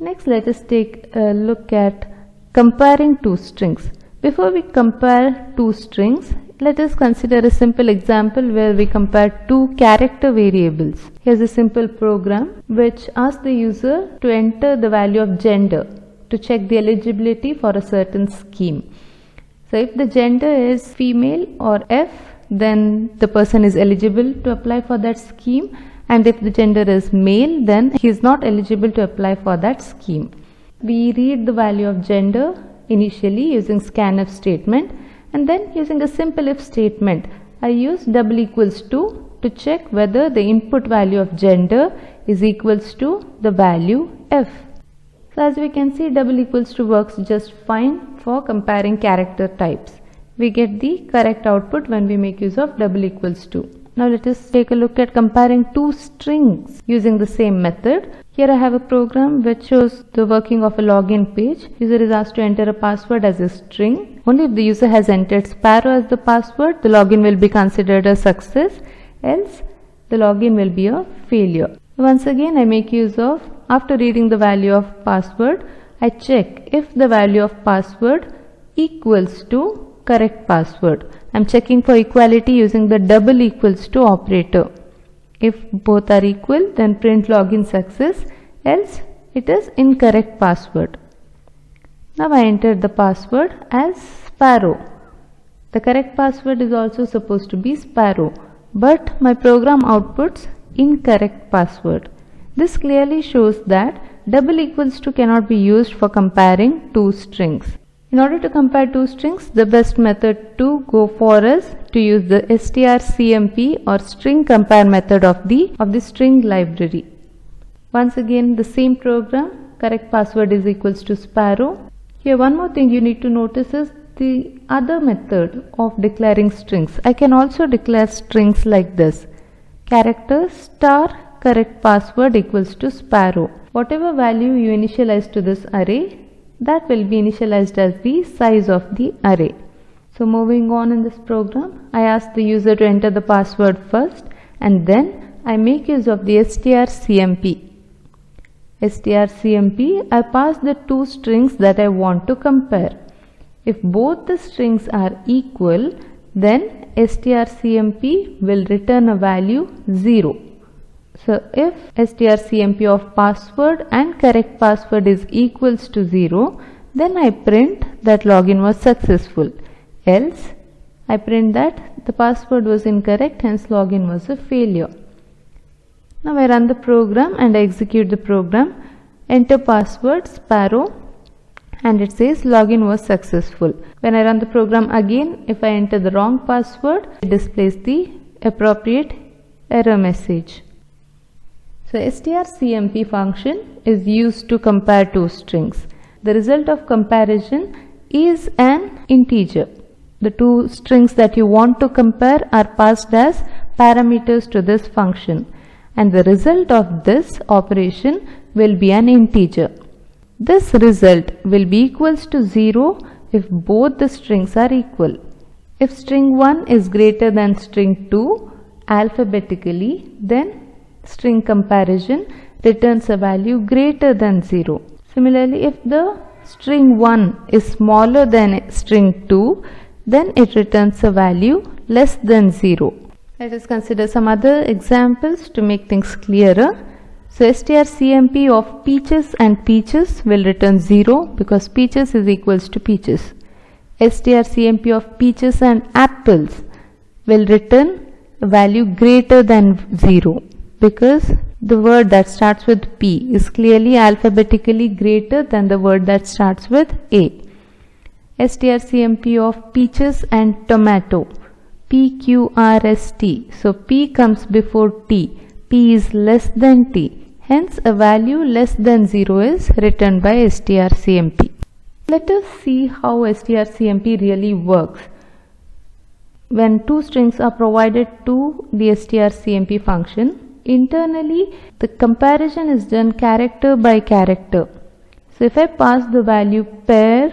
Next, let us take a look at comparing two strings. Before we compare two strings, let us consider a simple example where we compare two character variables. Here's a simple program which asks the user to enter the value of gender to check the eligibility for a certain scheme. So if the gender is female or F, then the person is eligible to apply for that scheme, and if the gender is male, then he is not eligible to apply for that scheme. We read the value of gender initially using scanf statement, and then using a simple if statement, I use double equals to check whether the input value of gender is equals to the value F. So as we can see, double equals to works just fine for comparing character types. We get the correct output when we make use of double equals to. Now let us take a look at comparing two strings using the same method. Here I have a program which shows the working of a login page. User is asked to enter a password as a string. Only if the user has entered Sparrow as the password, the login will be considered a success, else the login will be a failure. Once again, I make use of, after reading the value of password, I check if the value of password equals to correct password. I am checking for equality using the double equals to operator. If both are equal, then print login success, else it is incorrect password. Now I entered the password as Sparrow. The correct password is also supposed to be Sparrow, but my program outputs incorrect password. This clearly shows that double equals to cannot be used for comparing two strings. In order to compare two strings, the best method to go for is to use the strcmp or string compare method of the string library. Once again, the same program, correct password is equals to Sparrow. Here one more thing you need to notice is the other method of declaring strings. I can also declare strings like this: character star correct password equals to Sparrow. Whatever value you initialize to this array, that will be initialized as the size of the array. So moving on in this program, I ask the user to enter the password first, and then I make use of the strcmp. I pass the two strings that I want to compare. If both the strings are equal, then strcmp will return a value 0. So if strcmp of password and correct password is equals to 0, then I print that login was successful. Else I print that the password was incorrect, hence login was a failure. Now I run the program and I execute the program. Enter password Sparrow, and it says login was successful. When I run the program again, if I enter the wrong password, it displays the appropriate error message. So strcmp function is used to compare two strings. The result of comparison is an integer. The two strings that you want to compare are passed as parameters to this function, and the result of this operation will be an integer. This result will be equals to 0 if both the strings are equal. If string 1 is greater than string 2 alphabetically, then string comparison returns a value greater than 0. Similarly, if the string 1 is smaller than string 2, then it returns a value less than 0. Let us consider some other examples to make things clearer. So strcmp of peaches and peaches will return 0 because peaches is equals to peaches. strcmp of peaches and apples will return a value greater than 0 because the word that starts with P is clearly alphabetically greater than the word that starts with A. strcmp of peaches and tomato, PQRST. So P comes before T. P is less than T. Hence a value less than 0 is returned by strcmp. Let us see how strcmp really works. When two strings are provided to the strcmp function, internally the comparison is done character by character. So if I pass the value pear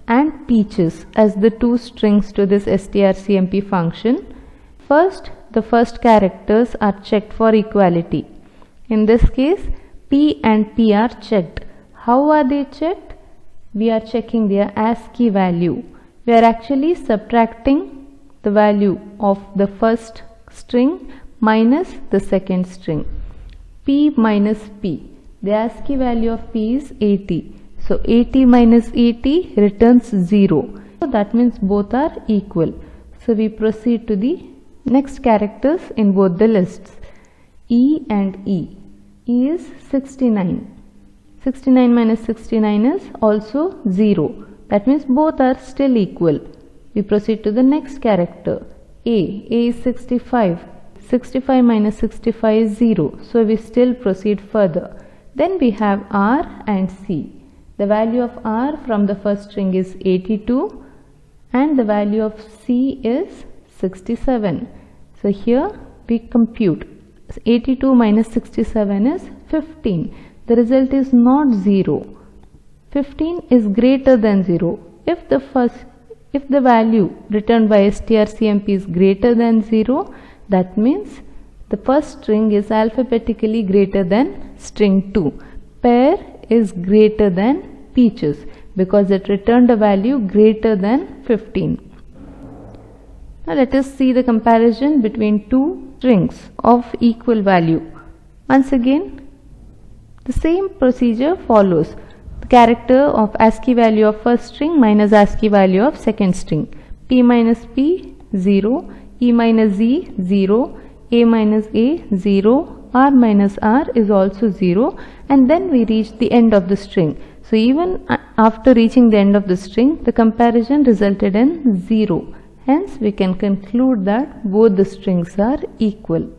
and peaches as the two strings to this strcmp function, first the first characters are checked for equality. In this case, P and P are checked. How are they checked? We are checking their ASCII value. We are actually subtracting the value of the first string minus the second string. P minus P. The ASCII value of P is 80. So 80 minus 80 returns 0. So that means both are equal. So we proceed to the next characters in both the lists. E and E. E is 69. 69 minus 69 is also 0. That means both are still equal. We proceed to the next character. A. A is 65. 65 minus 65 is 0. So we still proceed further. Then we have R and C. The value of R from the first string is 82 and the value of C is 67. So here we compute. 82 minus 67 is 15. The result is not 0. 15 is greater than 0. If the value returned by strcmp is greater than 0, that means the first string is alphabetically greater than string 2. Pear is greater than peaches because it returned a value greater than 15. Now let us see the comparison between two strings of equal value. Once again, the same procedure follows. The character of ASCII value of first string minus ASCII value of second string. P minus P 0, E minus Z 0, A minus A 0, R minus R is also 0, and then we reach the end of the string. So even after reaching the end of the string, the comparison resulted in 0. Hence we can conclude that both the strings are equal.